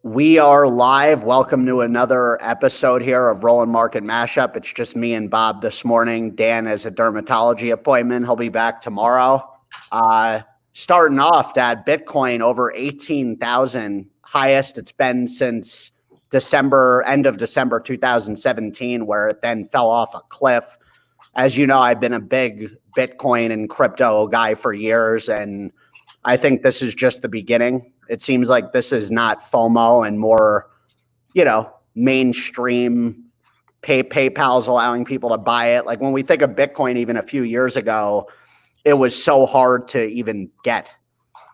We are live. Welcome to another episode here of Rolland Market Mashup. It's just me and Bob this morning. Dan has a dermatology appointment. He'll be back tomorrow. Starting off, Dad, Bitcoin over 18,000, highest it's been since end of December 2017, where it then fell off a cliff. As you know, I've been a big Bitcoin and crypto guy for years, and I think this is just the beginning. It seems like this is not FOMO and more, mainstream PayPal's allowing people to buy it. Like when we think of Bitcoin, even a few years ago, it was so hard to even get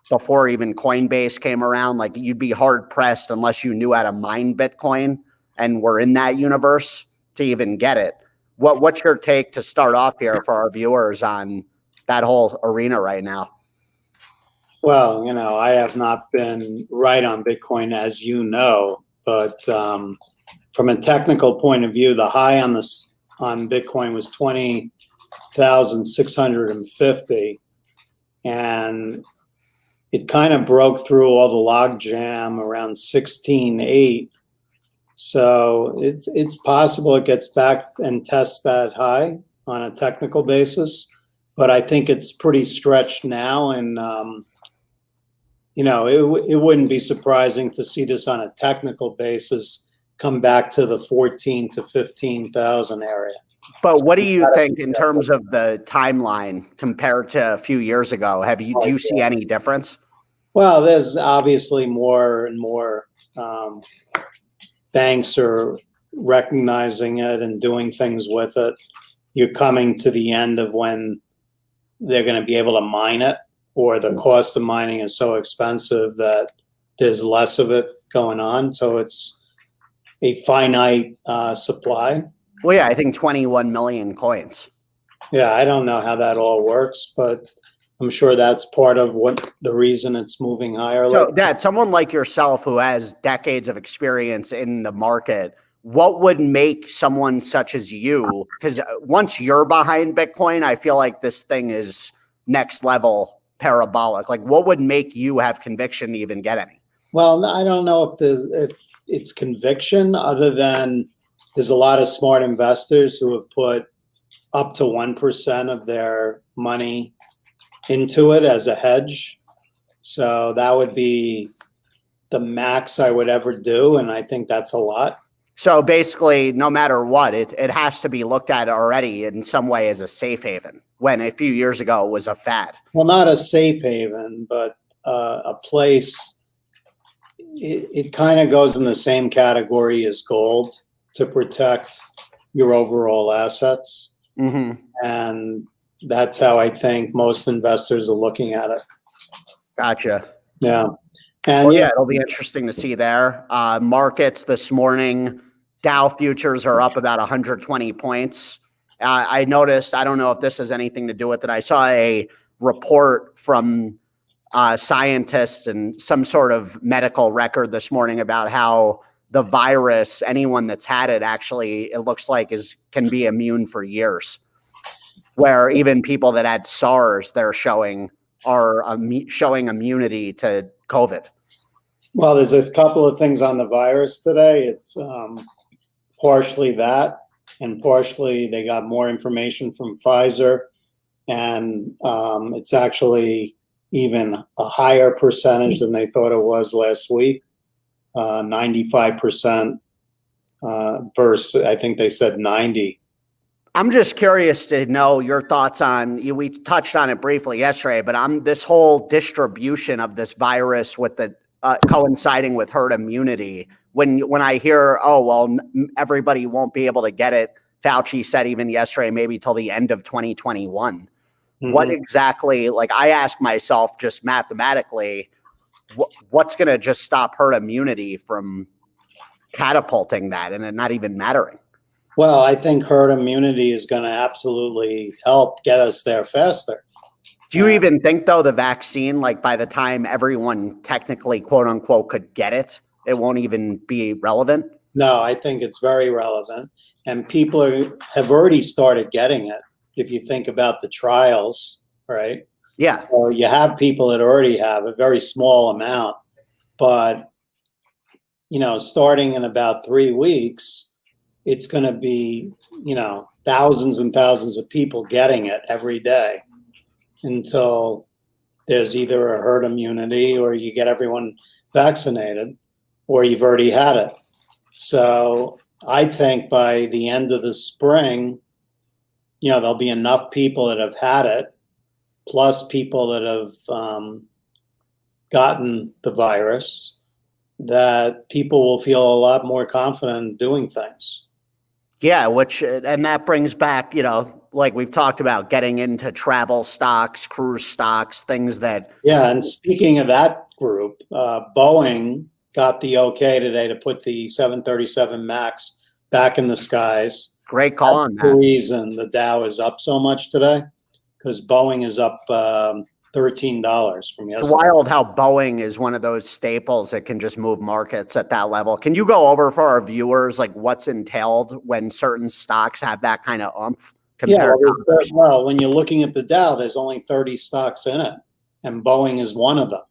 before even Coinbase came around. Like you'd be hard pressed unless you knew how to mine Bitcoin and were in that universe to even get it. What's your take to start off here for our viewers on that whole arena right now? Well, I have not been right on Bitcoin, as you know, but from a technical point of view, the high on Bitcoin was 20,650, and it kind of broke through all the log jam around 16.8. So it's possible it gets back and tests that high on a technical basis, but I think it's pretty stretched now, and it wouldn't be surprising to see this on a technical basis come back to the 14 to 15,000 area. But what do you think in terms of the timeline compared to a few years ago? Do you see any difference? Well, there's obviously more and more banks are recognizing it and doing things with it. You're coming to the end of when they're going to be able to mine it, or the cost of mining is so expensive that there's less of it going on. So it's a finite supply. Well, yeah, I think 21 million coins. Yeah, I don't know how that all works, but I'm sure that's part of the reason it's moving higher. So, Dad, someone like yourself who has decades of experience in the market, what would make someone such as you, because once you're behind Bitcoin, I feel like this thing is next level parabolic. Like what would make you have conviction to even get any? Well, I don't know if it's conviction, other than there's a lot of smart investors who have put up to 1% of their money into it as a hedge. So that would be the max I would ever do, and I think that's a lot. So basically, no matter what, it has to be looked at already in some way as a safe haven, when a few years ago it was a fad. Well, not a safe haven, but a place. It kind of goes in the same category as gold to protect your overall assets. Mm-hmm. And that's how I think most investors are looking at it. Gotcha. Yeah. And well, yeah, it'll be interesting to see there. Markets this morning, Dow futures are up about 120 points. I noticed, I don't know if this has anything to do with it, I saw a report from scientists and some sort of medical record this morning about how the virus, anyone that's had it, actually, it looks like can be immune for years. Where even people that had SARS, they're showing immunity to COVID. Well, there's a couple of things on the virus today. It's partially that, and partially they got more information from Pfizer, and it's actually even a higher percentage than they thought it was last week, 95% versus, I think they said 90. I'm just curious to know your thoughts on, we touched on it briefly yesterday, but this whole distribution of this virus with the coinciding with herd immunity. When I hear, everybody won't be able to get it, Fauci said even yesterday, maybe till the end of 2021. Mm-hmm. What exactly, I ask myself just mathematically, what's going to just stop herd immunity from catapulting that and it not even mattering? Well, I think herd immunity is going to absolutely help get us there faster. Do you even think, though, the vaccine, by the time everyone technically, quote unquote, could get it, it won't even be relevant? No, I think it's very relevant. And people have already started getting it. If you think about the trials, right? Yeah. So you have people that already have a very small amount, but starting in about 3 weeks, it's going to be, thousands and thousands of people getting it every day until there's either a herd immunity or you get everyone vaccinated or you've already had it. So I think by the end of the spring, there'll be enough people that have had it, plus people that have gotten the virus, that people will feel a lot more confident in doing things. Yeah, and that brings back, like we've talked about, getting into travel stocks, cruise stocks, things that. Yeah, and speaking of that group, Boeing got the okay today to put the 737 MAX back in the skies. Great call on that. The reason the Dow is up so much today, because Boeing is up $13 from yesterday. It's wild how Boeing is one of those staples that can just move markets at that level. Can you go over for our viewers like what's entailed when certain stocks have that kind of oomph? Well, when you're looking at the Dow, there's only 30 stocks in it, and Boeing is one of them.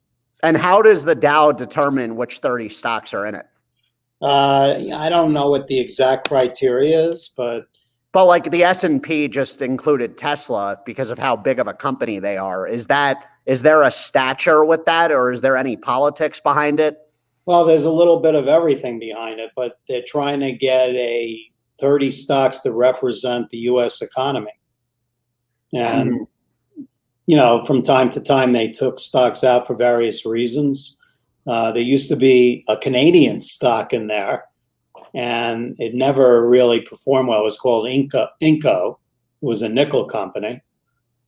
And how does the Dow determine which 30 stocks are in it? I don't know what the exact criteria is, but like the S&P just included Tesla because of how big of a company they are. Is there a stature with that, or is there any politics behind it? Well, there's a little bit of everything behind it, but they're trying to get 30 stocks to represent the U.S. economy. And, from time to time, they took stocks out for various reasons. There used to be a Canadian stock in there, and it never really performed well. It was called Inco. It was a nickel company,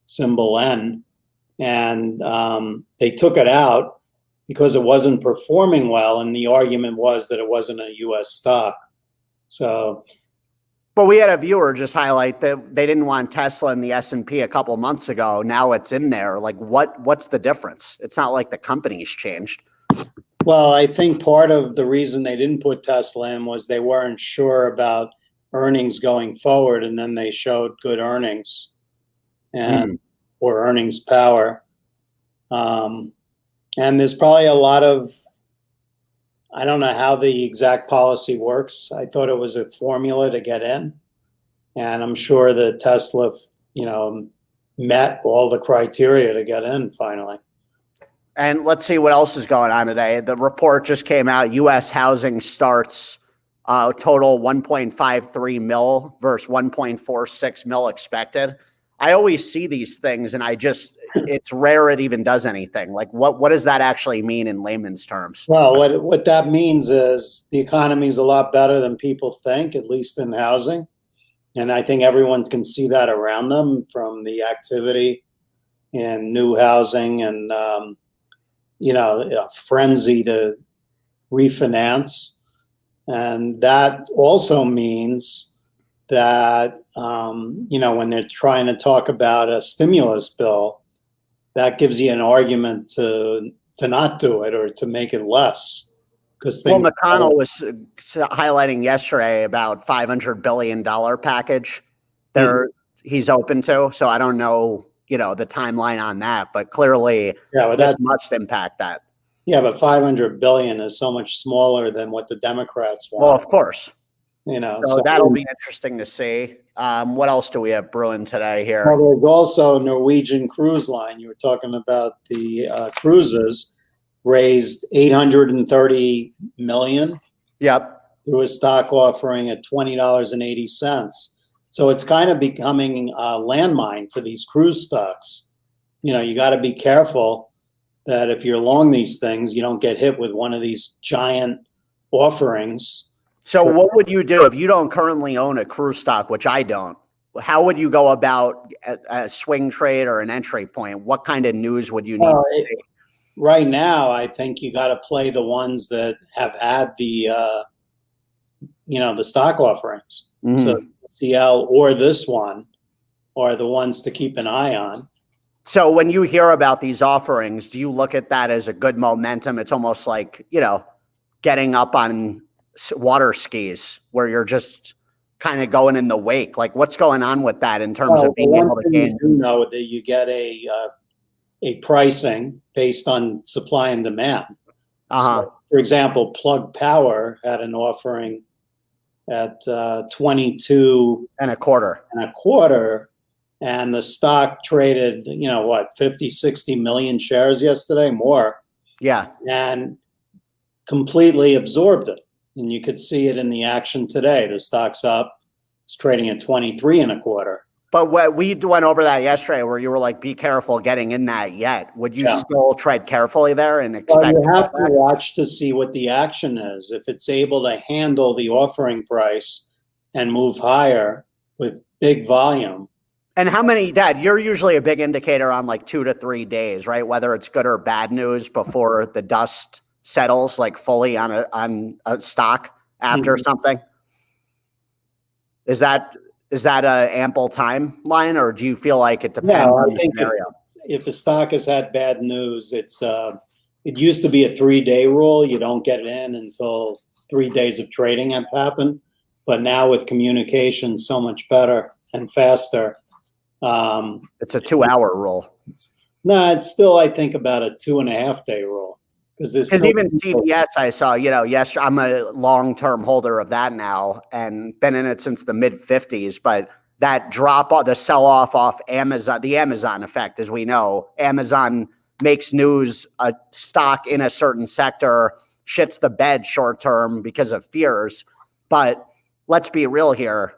symbol N. And they took it out because it wasn't performing well, and the argument was that it wasn't a U.S. stock. But we had a viewer just highlight that they didn't want Tesla in the S&P a couple months ago. Now it's in there. Like, what's the difference? It's not like the company's changed. Well, I think part of the reason they didn't put Tesla in was they weren't sure about earnings going forward, and then they showed good earnings or earnings power. And there's probably a lot of, I don't know how the exact policy works. I thought it was a formula to get in. And I'm sure that Tesla, met all the criteria to get in finally. And let's see what else is going on today. The report just came out. U.S. housing starts total 1.53 mil versus 1.46 mil expected. I always see these things and it's rare it even does anything. Like what does that actually mean in layman's terms? Well, what that means is the economy is a lot better than people think, at least in housing. And I think everyone can see that around them from the activity in new housing and, a frenzy to refinance. And that also means that, when they're trying to talk about a stimulus bill, that gives you an argument to not do it or to make it less. McConnell was highlighting yesterday about $500 billion package there he's open to. So I don't know, the timeline on that, but clearly that must impact that. Yeah, but $500 billion is so much smaller than what the Democrats want. Well, of course. So that'll be interesting to see. What else do we have brewing today here? Well, there's also Norwegian Cruise Line. You were talking about the cruises raised $830 million. Yep. Through a stock offering at $20.80. So it's kind of becoming a landmine for these cruise stocks. You got to be careful that if you're long these things, you don't get hit with one of these giant offerings. So what would you do if you don't currently own a cruise stock, which I don't? How would you go about a swing trade or an entry point? What kind of news would you need to see? Right now, I think you got to play the ones that have had the, the stock offerings. Mm-hmm. So CL or this one are the ones to keep an eye on. So when you hear about these offerings, do you look at that as a good momentum? It's almost like, getting up on water skis where you're just kind of going in the wake. Like what's going on with that in terms of being able to gain? You know that you get a pricing based on supply and demand. So for example, Plug Power had an offering at 22 and a quarter. and a quarter, and the stock traded, 50, 60 million shares yesterday, more, Yeah. and completely absorbed it. And you could see it in the action today. The stock's up. It's trading at 23 and a quarter. But what we went over that yesterday, where you were like, "Be careful getting in that yet." Would you still tread carefully there and expect? Well, you have to watch to see what the action is. If it's able to handle the offering price and move higher with big volume. And how many, Dad? You're usually a big indicator on like 2 to 3 days, right? Whether it's good or bad news before the dust settles like fully on a stock after something. Is that a ample timeline, or do you feel like it depends on the scenario? If the stock has had bad news, it used to be a 3-day rule. You don't get in until 3 days of trading have happened. But now with communication so much better and faster, it's a 2-hour rule. It's still, I think, about a 2.5-day rule. Because even CVS, I saw, yes, I'm a long-term holder of that now and been in it since the mid-50s, but that drop off, the sell-off off Amazon, the Amazon effect, as we know, Amazon makes news, a stock in a certain sector shits the bed short-term because of fears. But let's be real here.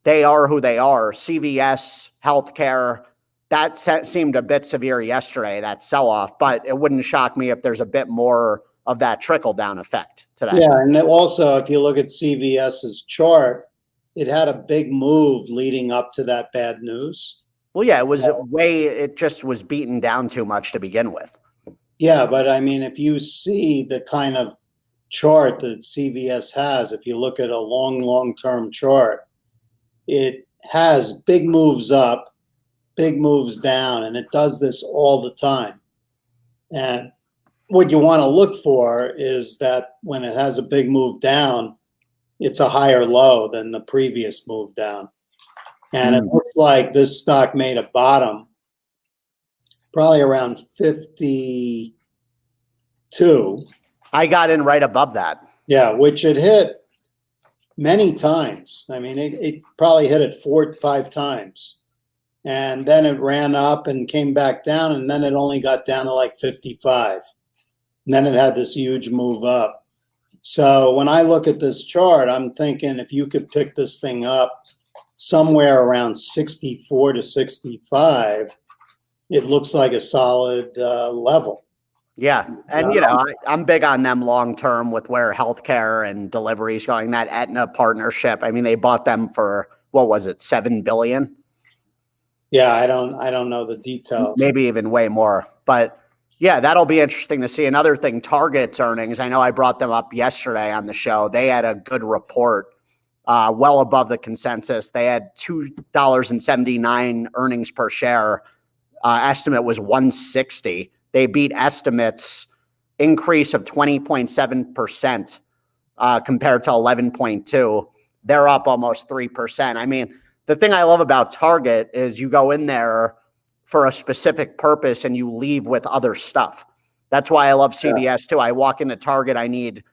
They are who they are. CVS, healthcare, that seemed a bit severe yesterday, that sell-off, but it wouldn't shock me if there's a bit more of that trickle-down effect today. Yeah, and also, if you look at CVS's chart, it had a big move leading up to that bad news. Well, yeah, it just was beaten down too much to begin with. Yeah, but I mean, if you see the kind of chart that CVS has, if you look at a long-term chart, it has big moves up, big moves down, and it does this all the time. And what you want to look for is that when it has a big move down, it's a higher low than the previous move down. And it looks like this stock made a bottom probably around 52. I got in right above that. Yeah, which it hit many times. I mean, it probably hit it 4 or 5 times. And then it ran up and came back down, and then it only got down to like 55. And then it had this huge move up. So when I look at this chart, I'm thinking if you could pick this thing up somewhere around 64 to 65, it looks like a solid level. Yeah. And, I'm big on them long-term with where healthcare and delivery is going, that Aetna partnership. I mean, they bought them for, what was it, $7 billion? Yeah, I don't know the details. Maybe even way more. But yeah, that'll be interesting to see. Another thing, Target's earnings. I know I brought them up yesterday on the show. They had a good report, well above the consensus. They had $2.79 earnings per share. Estimate was $1.60. They beat estimates, increase of 20.7% compared to 11.2. They're up almost 3%. I mean, the thing I love about Target is you go in there for a specific purpose and you leave with other stuff. That's why I love CVS too. I walk into Target, I need,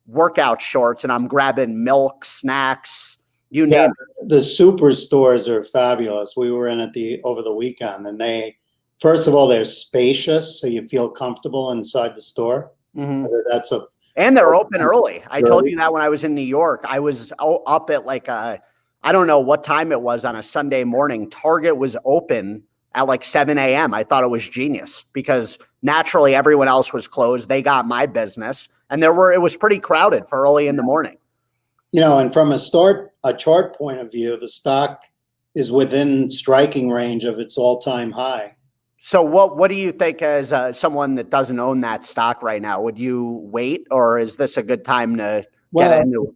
workout shorts, and I'm grabbing milk, snacks, you name it. The superstores are fabulous. We were in over the weekend, and first of all, they're spacious, so you feel comfortable inside the store. Mm-hmm. And they're open early. I told you that when I was in New York. I was up at like I don't know what time it was on a Sunday morning. Target was open at like 7 a.m. I thought it was genius because naturally everyone else was closed. They got my business, and it was pretty crowded for early in the morning. And from a chart point of view, the stock is within striking range of its all-time high. So what do you think as someone that doesn't own that stock right now? Would you wait, or is this a good time to get into it?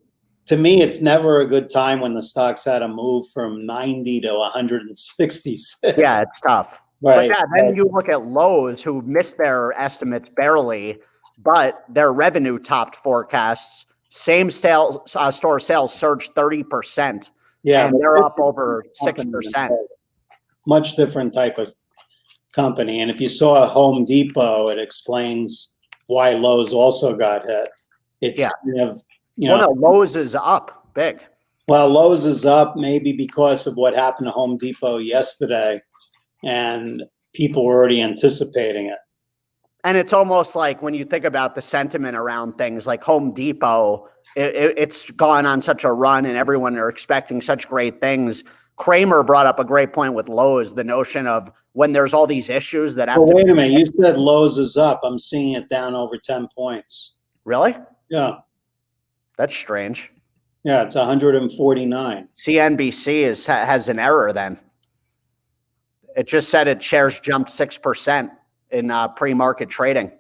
To me, it's never a good time when the stock's had a move from 90 to 166. Yeah, it's tough. Right. But yeah, then you look at Lowe's, who missed their estimates barely, but their revenue topped forecasts. Same store sales surged 30%. Yeah, and they're up over 6%. Much different type of company. And if you saw Home Depot, it explains why Lowe's also got hit. It's kind of, well, no, Lowe's is up big. Well, Lowe's is up maybe because of what happened to Home Depot yesterday, and people were already anticipating it. And it's almost like when you think about the sentiment around things like Home Depot, it's gone on such a run and everyone are expecting such great things. Kramer brought up a great point with Lowe's, the notion of when there's all these issues that have wait a minute. You said Lowe's is up. I'm seeing it down over 10 points. Really? Yeah. That's strange. Yeah, it's 149. CNBC has an error then. It just said its shares jumped 6% in pre-market trading.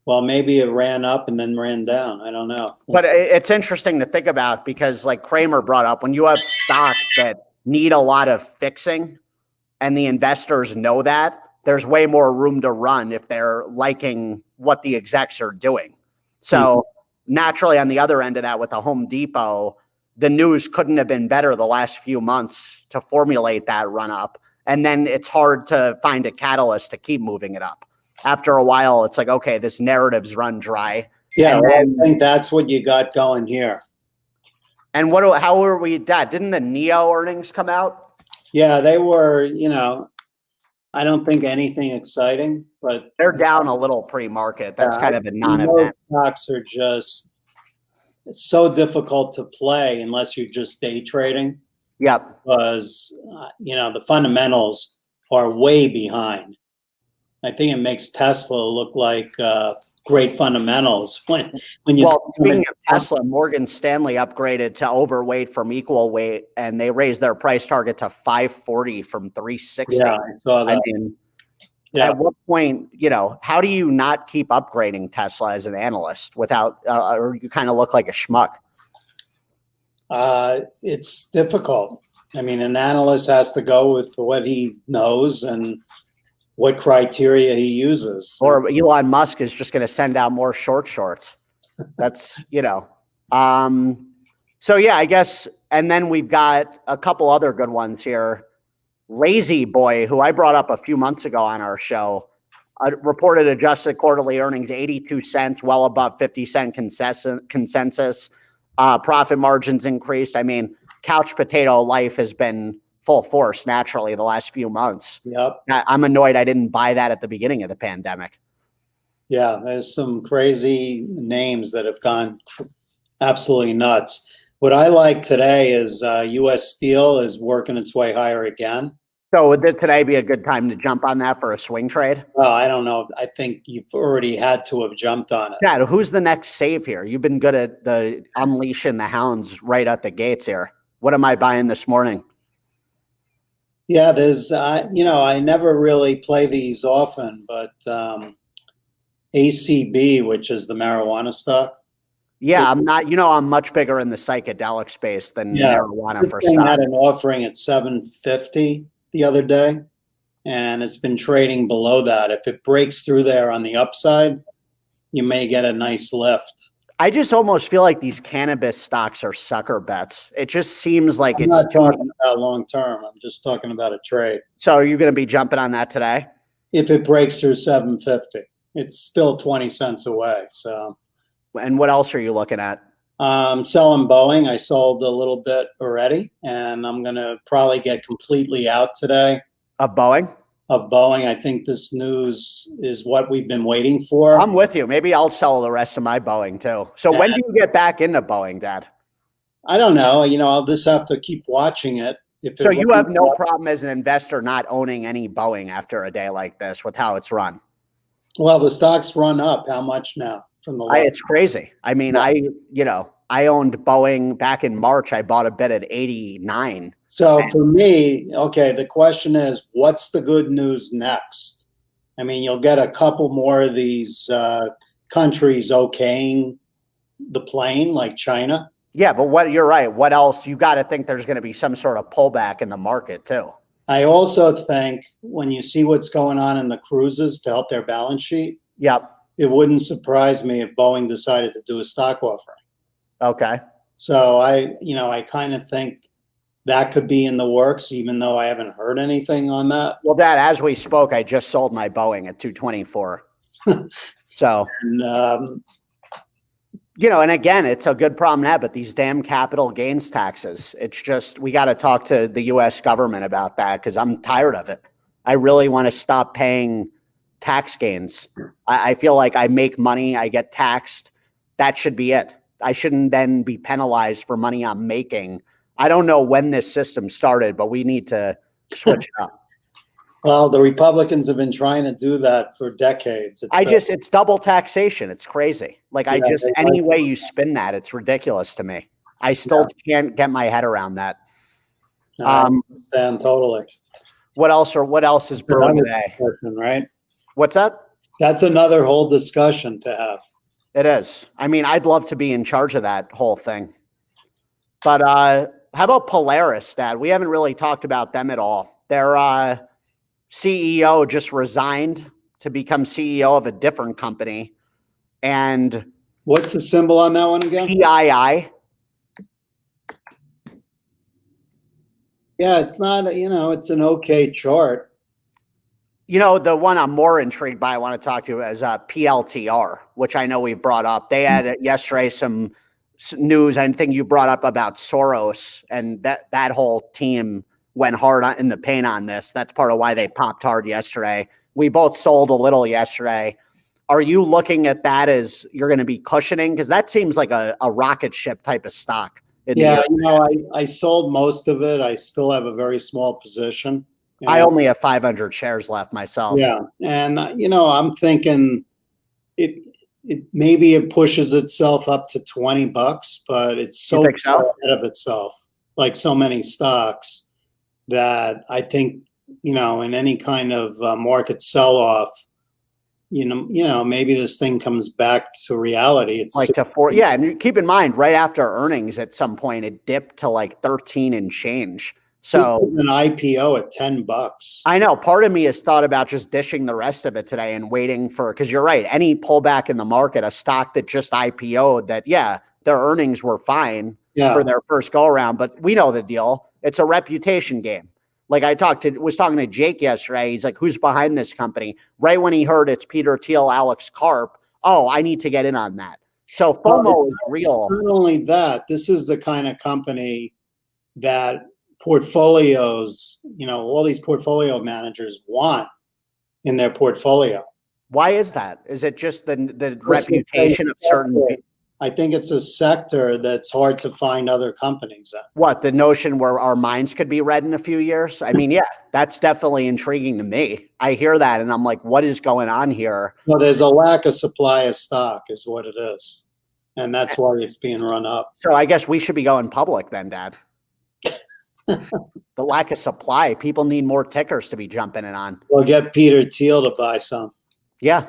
Well, maybe it ran up and then ran down. I don't know. But it's interesting to think about because like Kramer brought up, when you have stocks that need a lot of fixing and the investors know that, there's way more room to run if they're liking what the execs are doing. So naturally on the other end of that with the Home Depot, the news couldn't have been better the last few months to formulate that run up. And then it's hard to find a catalyst to keep moving it up. After a while, it's like, okay, this narrative's run dry. Yeah, well, I think that's what you got going here. And how are we, Dad? Didn't the NEO earnings come out? Yeah, they were, I don't think anything exciting, but they're down a little pre-market. That's kind of a non-event. Stocks are just, it's so difficult to play unless you're just day trading. Yep. Because, the fundamentals are way behind. I think it makes Tesla look like great fundamentals when you. Well, speaking of Tesla, Morgan Stanley upgraded to overweight from equal weight, and they raised their price target to 540 from 360. Yeah, I saw that. At what point, how do you not keep upgrading Tesla as an analyst without, or you kind of look like a schmuck? It's difficult. I mean, an analyst has to go with what he knows and what criteria he uses. Or Elon Musk is just going to send out more shorts. That's, so yeah, I guess. And then we've got a couple other good ones here. Lazy Boy, who I brought up a few months ago on our show, reported adjusted quarterly earnings 82 cents, well above 50-cent consensus. Profit margins increased. I mean, couch potato life has been full force naturally the last few months. Yep. I'm annoyed I didn't buy that at the beginning of the pandemic. Yeah, there's some crazy names that have gone absolutely nuts. What I like today is U.S. Steel is working its way higher again. So would today be a good time to jump on that for a swing trade? Well, I don't know. I think you've already had to have jumped on it. Dad, who's the next save here? You've been good at the unleashing the hounds right at the gates here. What am I buying this morning? Yeah, there's, I never really play these often, but ACB, which is the marijuana stock. Yeah, I'm not, I'm much bigger in the psychedelic space than marijuana for stock. Had an offering at 750 the other day, and it's been trading below that. If it breaks through there on the upside, you may get a nice lift. I just almost feel like these cannabis stocks are sucker bets. It just seems like I'm not talking about long term. I'm just talking about a trade. So are you going to be jumping on that today? If it breaks through 750, it's still 20 cents away. So. And what else are you looking at? Selling Boeing. I sold a little bit already, and I'm going to probably get completely out today. Of Boeing? Of Boeing. I think this news is what we've been waiting for. I'm with you. Maybe I'll sell the rest of my Boeing too. So when do you get back into Boeing, Dad? I don't know. I'll just have to keep watching it. So you have no problem as an investor not owning any Boeing after a day like this with how it's run? Well, the stock's run up. How much now from the low? It's crazy. I mean, I owned Boeing back in March. I bought a bit at 89. So for me, okay, the question is, what's the good news next? I mean, you'll get a couple more of these countries okaying the plane, like China. Yeah, but you're right. What else? You got to think there's going to be some sort of pullback in the market too. I also think when you see what's going on in the cruises to help their balance sheet, yep, it wouldn't surprise me if Boeing decided to do a stock offering. Okay. So I kind of think that could be in the works, even though I haven't heard anything on that. Well, Dad, as we spoke, I just sold my Boeing at 224. So, And and again, it's a good problem to have, but these damn capital gains taxes, it's just, we got to talk to the US government about that because I'm tired of it. I really want to stop paying tax gains. I feel like I make money, I get taxed. That should be it. I shouldn't then be penalized for money I'm making. I don't know when this system started, but we need to switch it up. well, the Republicans have been trying to do that for decades. It's double taxation. It's crazy. Like any way you spin that, it's ridiculous to me. I still can't get my head around that. I understand totally. What else is brewing today? Right? What's that? That's another whole discussion to have. It is. I mean, I'd love to be in charge of that whole thing. But how about Polaris, Dad? We haven't really talked about them at all. Their CEO just resigned to become CEO of a different company. And what's the symbol on that one again? PII. Yeah, it's not, it's an okay chart. The one I'm more intrigued by, I want to talk to is PLTR, which I know we've brought up. They had yesterday some news. I think you brought up about Soros, and that whole team went hard in the paint on this. That's part of why they popped hard yesterday. We both sold a little yesterday. Are you looking at that as you're going to be cushioning? Because that seems like a rocket ship type of stock. Yeah, I sold most of it. I still have a very small position. I only have 500 shares left myself. Yeah, and I'm thinking maybe it pushes itself up to $20, but it's so far ahead of itself, like so many stocks, that I think in any kind of market sell-off, maybe this thing comes back to reality. It's like yeah, and keep in mind, right after earnings, at some point it dipped to like 13 and change. So an IPO at $10. I know. Part of me has thought about just dishing the rest of it today and waiting because you're right. Any pullback in the market, a stock that just IPO'd that, their earnings were fine for their first go around, but we know the deal. It's a reputation game. Like I was talking to Jake yesterday. He's like, who's behind this company? Right when he heard it's Peter Thiel, Alex Karp. Oh, I need to get in on that. So FOMO is real. Not only that, this is the kind of company that portfolios, all these portfolio managers want in their portfolio. Why is that? Is it just the reputation of certain? I think it's a sector that's hard to find other companies in. What, the notion where our minds could be read in a few years? I mean, that's definitely intriguing to me. I hear that and I'm like, what is going on here? Well, there's a lack of supply of stock is what it is. And that's why it's being run up. So I guess we should be going public then, Dad. The lack of supply. People need more tickers to be jumping in on. Well, get Peter Thiel to buy some. Yeah.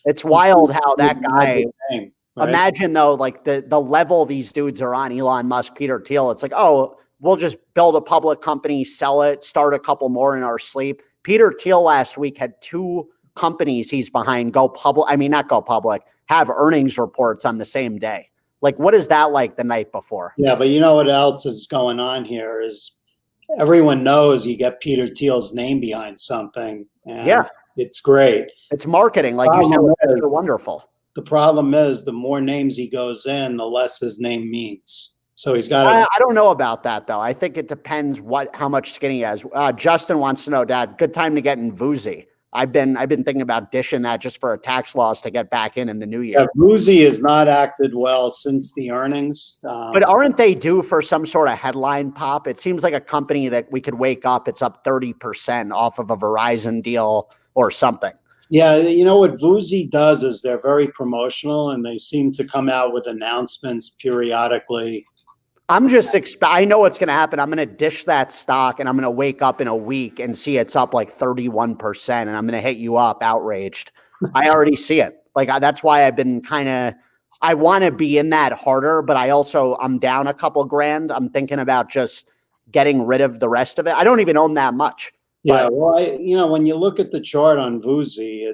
It's wild how that guy, right? Imagine though, like the level these dudes are on, Elon Musk, Peter Thiel, it's like, oh, we'll just build a public company, sell it, start a couple more in our sleep. Peter Thiel last week had 2 companies he's behind go public. I mean, not go public, have earnings reports on the same day. Like, what is that like the night before? Yeah, but you know what else is going on here is everyone knows you get Peter Thiel's name behind something. And it's great. It's marketing, like you said, it's wonderful. The problem is the more names he goes in, the less his name means. So he's got I don't know about that, though. I think it depends how much skin he has. Justin wants to know, Dad, good time to get in Vuzi. I've been thinking about dishing that just for a tax loss to get back in the new year. Yeah, Vuzi has not acted well since the earnings. But aren't they due for some sort of headline pop? It seems like a company that we could wake up, it's up 30% off of a Verizon deal or something. Yeah, you know what Vuzi does is they're very promotional and they seem to come out with announcements periodically. I'm just I know what's going to happen. I'm going to dish that stock and I'm going to wake up in a week and see it's up like 31% and I'm going to hit you up outraged. I already see it. Like that's why I've been I want to be in that harder, but I'm down a couple grand. I'm thinking about just getting rid of the rest of it. I don't even own that much. Yeah, well, when you look at the chart on Vuzi,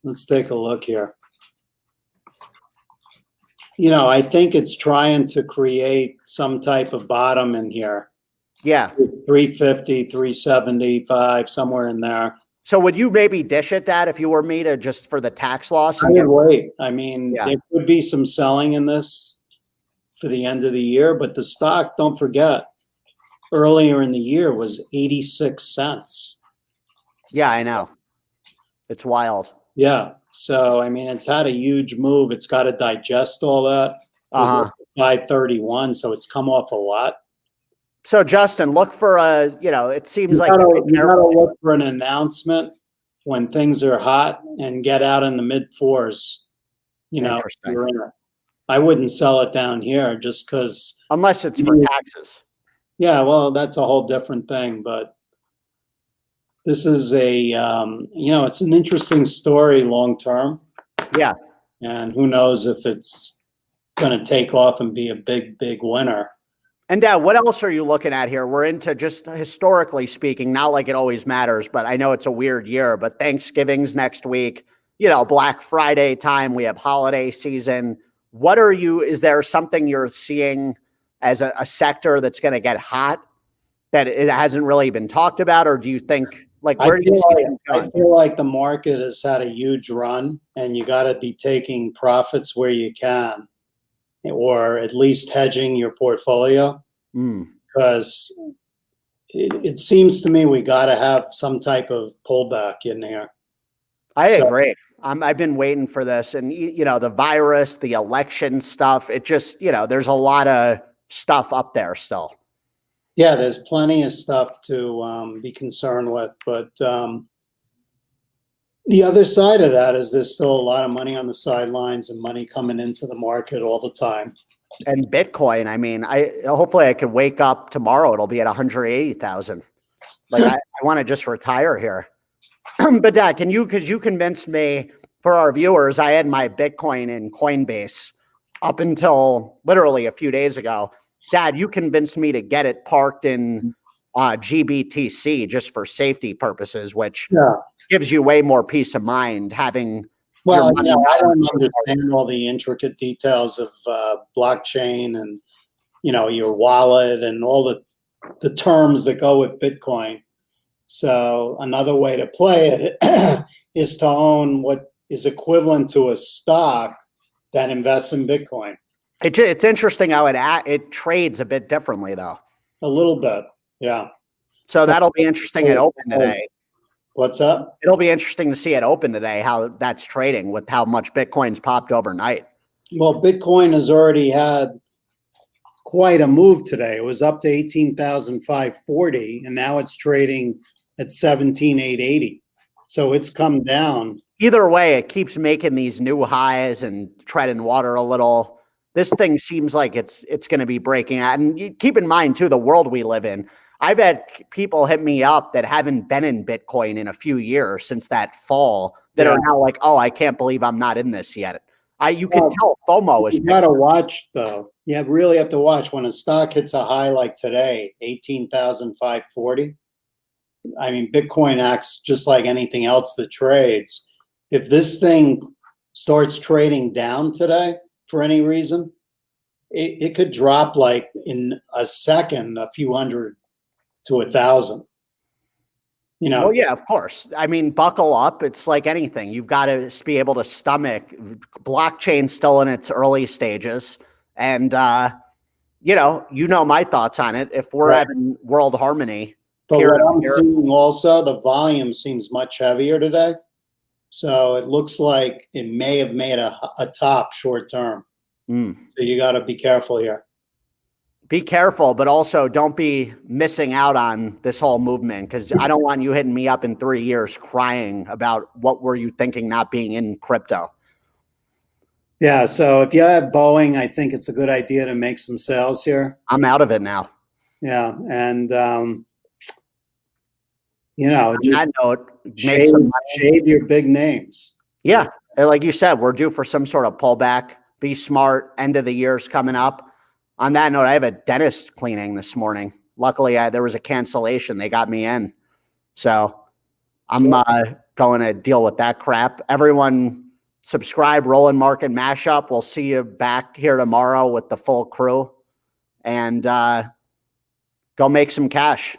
let's take a look here. I think it's trying to create some type of bottom in here. Yeah. 350, 375, somewhere in there. So would you maybe dish it that if you were me to just for the tax loss? I would wait. I mean, Yeah. there could be some selling in this for the end of the year, but the stock, don't forget, earlier in the year was 86 cents. Yeah, I know. It's wild. Yeah. So, I mean, it's had a huge move. It's got to digest all that. It was Uh-huh. like 531, so it's come off a lot. So Justin, look for it seems You like gotta look for an announcement when things are hot and get out in the mid fours. Interesting. You're in it. I wouldn't sell it down here just because. Unless it's for taxes. Yeah, well, that's a whole different thing. But this is it's an interesting story long term. Yeah. And who knows if it's going to take off and be a big, big winner. And Dad, what else are you looking at here? We're into just historically speaking, not like it always matters, but I know it's a weird year, but Thanksgiving's next week, Black Friday time, we have holiday season. Is there something you're seeing as a sector that's going to get hot that it hasn't really been talked about? Or do you think where do you see it going? I feel like the market has had a huge run and you got to be taking profits where you can, or at least hedging your portfolio, because it seems to me we got to have some type of pullback in there. I agree. I've been waiting for this, and the virus, the election stuff. It just there's a lot of stuff up there still. Yeah, there's plenty of stuff to be concerned with, but the other side of that is there's still a lot of money on the sidelines and money coming into the market all the time. And Bitcoin, I mean, hopefully I could wake up tomorrow. It'll be at 180,000. I want to just retire here. But Dad, because you convinced me, for our viewers, I had my Bitcoin in Coinbase up until literally a few days ago. Dad, you convinced me to get it parked in GBTC just for safety purposes, which gives you way more peace of mind having. Well, I don't understand all the intricate details of blockchain and your wallet and all the terms that go with Bitcoin. So another way to play it is to own what is equivalent to a stock that invests in Bitcoin. It's interesting how it trades a bit differently, though. A little bit, yeah. So that'll be interesting at open today. What's up? It'll be interesting to see at open today how that's trading with how much Bitcoin's popped overnight. Well, Bitcoin has already had quite a move today. It was up to 18,540, and now it's trading at 17,880. So it's come down. Either way, it keeps making these new highs and treading water a little. This thing seems like it's going to be breaking out. And you keep in mind, too, the world we live in. I've had people hit me up that haven't been in Bitcoin in a few years since that fall that are now like, oh, I can't believe I'm not in this yet. You can tell FOMO is. You got to watch, though. You really have to watch when a stock hits a high like today, 18,540. I mean, Bitcoin acts just like anything else that trades. If this thing starts trading down today for any reason, it could drop like in a second, a few hundred to 1,000. Well, yeah, of course. I mean, buckle up. It's like anything. You've got to be able to stomach. Blockchain's still in its early stages. And, my thoughts on it. If we're having world harmony. But what I'm seeing also, the volume seems much heavier today. So it looks like it may have made a top short term. So you got to be careful here. Be careful, but also don't be missing out on this whole movement, because I don't want you hitting me up in 3 years crying about what were you thinking not being in crypto. Yeah, so if you have Boeing, I think it's a good idea to make some sales here. I'm out of it now. Yeah, and on that note, shave your big names. Yeah, like you said, we're due for some sort of pullback. Be smart. End of the year's coming up. On that note, I have a dentist cleaning this morning. Luckily, there was a cancellation. They got me in. So I'm going to deal with that crap. Everyone subscribe, Rolland Market Mashup. We'll see you back here tomorrow with the full crew. And go make some cash.